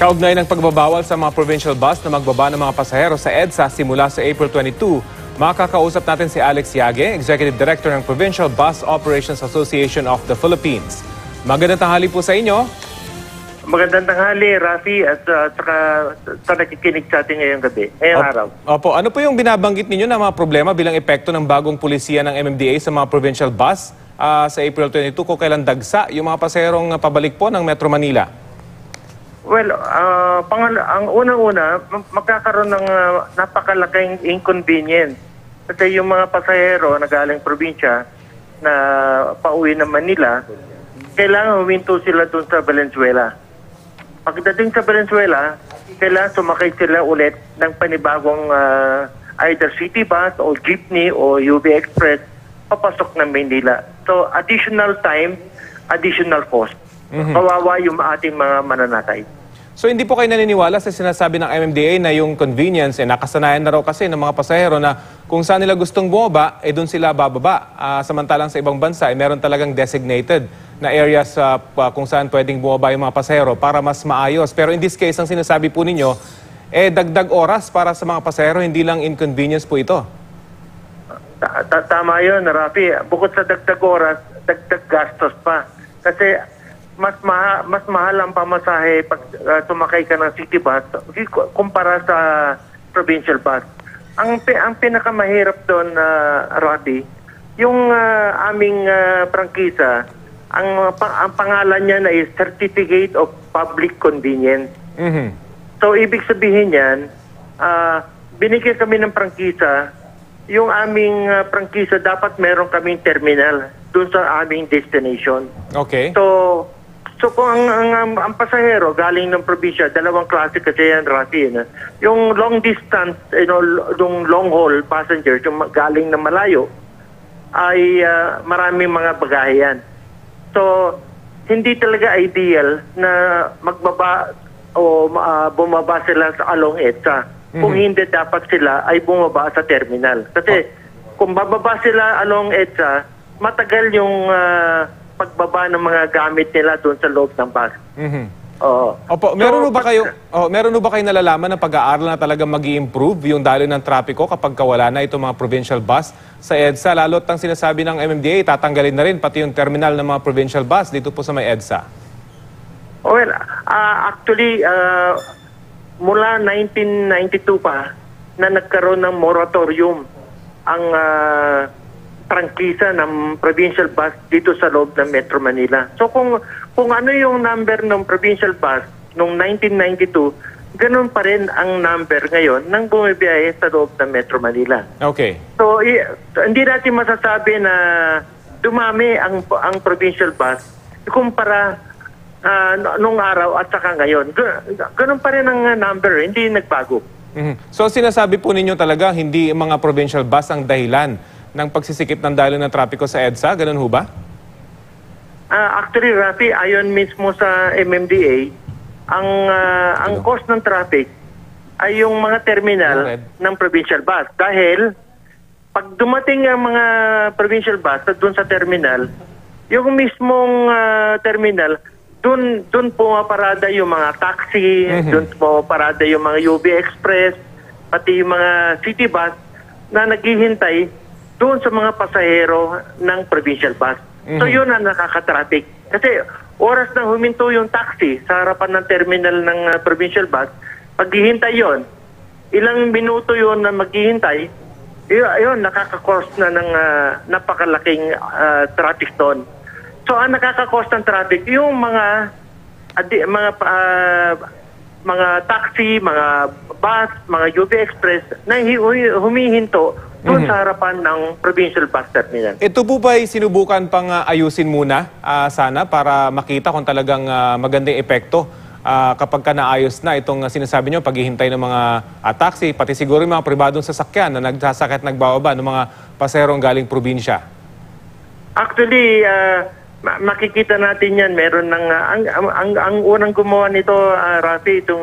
Kaugnay ng pagbabawal sa mga provincial bus na magbaba ng mga pasahero sa EDSA simula sa April 22, makakausap natin si Alex Yage, Executive Director ng Provincial Bus Operations Association of the Philippines. Magandang tanghali po sa inyo. Magandang tanghali, Rafi, at saka sa nakikinig sa atin ngayong gabi, ngayong araw. Opo, ano po yung binabanggit ninyo na mga problema bilang epekto ng bagong pulisiya ng MMDA sa mga provincial bus sa April 22 kung kailan dagsa yung mga pasaherong pabalik po ng Metro Manila? Well, ang unang-una, magkakaroon ng napakalaking inconvenience. Kasi yung mga pasahero na galing probinsya na pauwi ng Manila, kailangan huminto sila doon sa Valenzuela. Pagdating sa Valenzuela, kailangan sumakay sila ulit ng panibagong either city bus o jeepney o UB Express papasok ng Manila. So, additional time, additional cost. Kawawa yung ating mga mananakay. So hindi po kayo naniniwala sa sinasabi ng MMDA na yung convenience, nakasanayan na raw kasi ng mga pasahero na kung saan nila gustong bumaba, doon sila bababa. Samantalang sa ibang bansa, meron talagang designated na areas kung saan pwedeng bumaba yung mga pasahero para mas maayos. Pero in this case, ang sinasabi po ninyo, dagdag oras para sa mga pasahero, hindi lang inconvenience po ito. Tama yun, Rafi. Bukod sa dagdag oras, dagdag gastos pa. Kasi mas mahal ang pamasahe pag sumakay ka ng city bus kumpara sa provincial bus. Ang pinakamahirap doon, Rafi, yung aming prangkisa, ang pangalan niya na is Certificate of Public Convenience. So, ibig sabihin yan, binigyan kami ng prangkisa. Yung aming prangkisa, dapat meron kaming terminal doon sa aming destination. Okay. So kung ang pasahero galing ng probinsya, dalawang klase kasi yan, Rafi. Yung long distance, yung long haul passenger, yung galing na malayo, ay maraming mga bagahe yan. So, hindi talaga ideal na magbaba o bumaba sila sa along EDSA. Kung hindi, dapat sila ay bumaba sa terminal. Kasi kung bababa sila along EDSA, matagal yung pagbaba ng mga gamit nila doon sa loob ng bus. Oo. Opo, meron ba kayo nalalaman na pag-aaral na talaga mag-i-improve yung daloy ng trapiko kapag kawala na itong mga provincial bus sa EDSA? Lalo't ang sinasabi ng MMDA, tatanggalin na rin pati yung terminal ng mga provincial bus dito po sa may EDSA. Well, actually, mula 1992 pa na nagkaroon ng moratorium ang prangkisa ng provincial bus dito sa loob ng Metro Manila. So kung ano yung number ng provincial bus noong 1992, ganun pa rin ang number ngayon ng bumibiyahe sa loob ng Metro Manila. Okay. So hindi natin masasabi na dumami ang provincial bus kumpara nung araw at saka ngayon. Ganun pa rin ang number, hindi nagbago. So sinasabi po ninyo talaga hindi mga provincial bus ang dahilan ng pagsisikip ng daloy ng trapiko sa EDSA? Ganun ho ba? Actually, Rafi, ayon mismo sa MMDA, ang cost ng traffic ay yung mga terminal ng provincial bus. Dahil pag dumating ang mga provincial bus doon sa terminal, yung mismong terminal, doon pumaparada yung mga taxi, doon pumaparada yung mga UB Express, pati yung mga city bus na naghihintay doon sa mga pasahero ng provincial bus. So yun ang nakaka-traffic. Kasi oras nang huminto yung taxi sa harapan ng terminal ng provincial bus, paghihintay yon, ilang minuto yon na maghihintay, yun nakaka-cause na ng napakalaking traffic doon. So ang nakaka-cause ng traffic, yung mga taxi, mga bus, mga UB Express na humihinto doon sa harapan ng provincial bus terminal. Ito po ba sinubukan pang ayusin muna sana para makita kung talagang magandang epekto kapag ka naayos na itong sinasabi nyo, paghihintay ng mga taxi, pati siguro yung mga pribadong sasakyan na nagsasakit nagbababa ng mga paserong galing probinsya? Actually, makikita natin yan. Meron ng, ang unang gumawa nito, Rafi, itong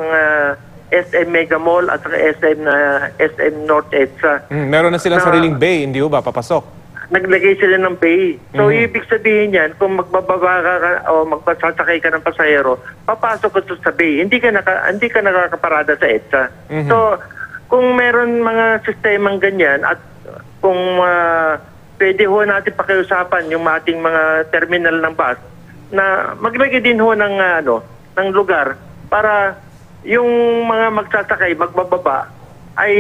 SM Mega Mall at saka SM North EDSA. Meron na silang sariling bay, hindi ba papasok? naglagay sila ng pay. So, ibig sabihin yan, kung magbababa ka o magsasakay ka ng pasahero, papasok ka sa bay. Hindi ka nakakaparada sa EDSA. So, kung meron mga sistemang ganyan at kung pwede ho natin pakiusapan yung ating mga terminal ng bus na maglagay din ho ng lugar para yung mga magsasakay, magbababa, ay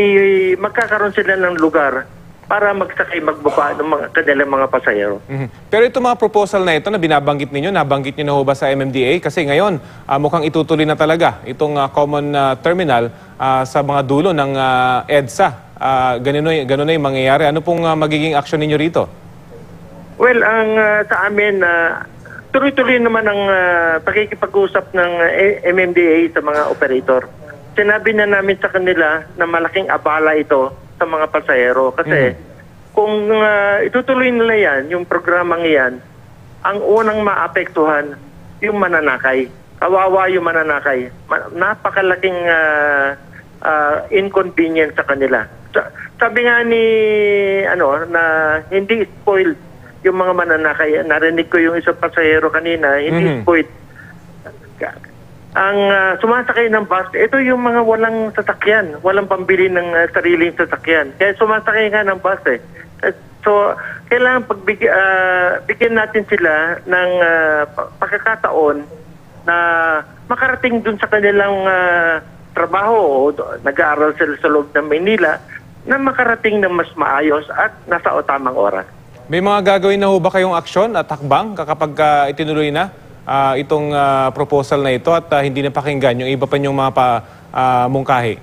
magkakaroon sila ng lugar para magsakay, magbaba ng kanilang mga pasahero. Pero itong mga proposal na ito na binabanggit ninyo, nabanggit nyo na ho ba sa MMDA? Kasi ngayon, mukhang itutuloy na talaga itong common terminal sa mga dulo ng EDSA. Ganun na yung mangyayari. Ano pong magiging action ninyo rito? Well, sa amin, tuloy-tuloy naman ang pakikipag-usap ng MMDA sa mga operator. Sinabi na namin sa kanila na malaking abala ito sa mga pasahero. Kasi kung itutuloy nila yan, yung programang yan, ang unang maapektuhan, yung mananakay. Kawawa yung mananakay. Napakalaking inconvenience sa kanila. Sabi nga ni, na hindi spoiled yung mga mananakay. Narinig ko yung isang pasahero kanina, hindi spoiled. Ang sumasakay ng bus, ito yung mga walang sasakyan, walang pambili ng sariling sasakyan. Kaya sumasakay nga ng bus eh. So, kailangan bigyan natin sila ng pagkakataon na makarating dun sa kanilang trabaho o nag-aaral sila sa loob ng Maynila na makarating ng mas maayos at nasa tamang oras. May mga gagawin na ho ba kayong aksyon at hakbang kapag itinuloy na itong proposal na ito at hindi na pakinggan yung iba pa yung mga mungkahi?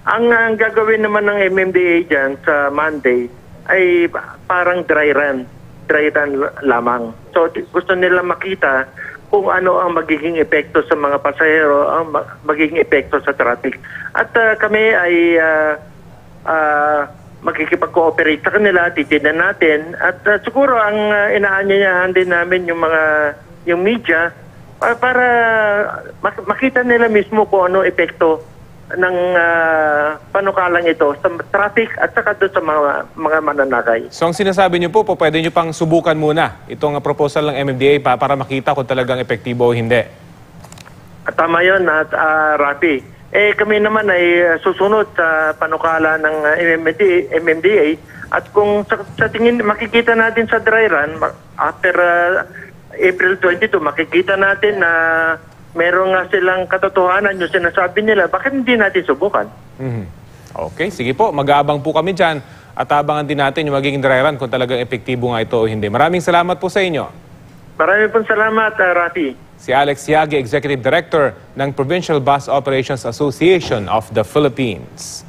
Ang gagawin naman ng MMDA dyan sa Monday ay parang dry run lamang. So gusto nila makita kung ano ang magiging epekto sa mga pasahero, ang magiging epekto sa traffic. At kami ay makikipag-cooperate sa kanila, titignan natin. At siguro ang inaanyayahan din namin yung media para makita nila mismo kung ano epekto ng panukalang ito sa traffic at saka doon sa mga mananakay. So ang sinasabi niyo po, pwede niyo pang subukan muna itong proposal ng MMDA para makita kung talagang epektibo o hindi. At tama yun, Rafi. Kami naman ay susunod sa panukala ng MMDA at kung sa tingin makikita natin sa dry run after April 22, makikita natin na meron nga silang katotohanan yung sinasabi nila, bakit hindi natin subukan? Okay, sige po. Mag-aabang po kami dyan at abangan din natin yung magiging dry run kung talagang epektibo nga ito o hindi. Maraming salamat po sa inyo. Maraming pong salamat, Rafi. Si Alex Yagi, Executive Director ng Provincial Bus Operations Association of the Philippines.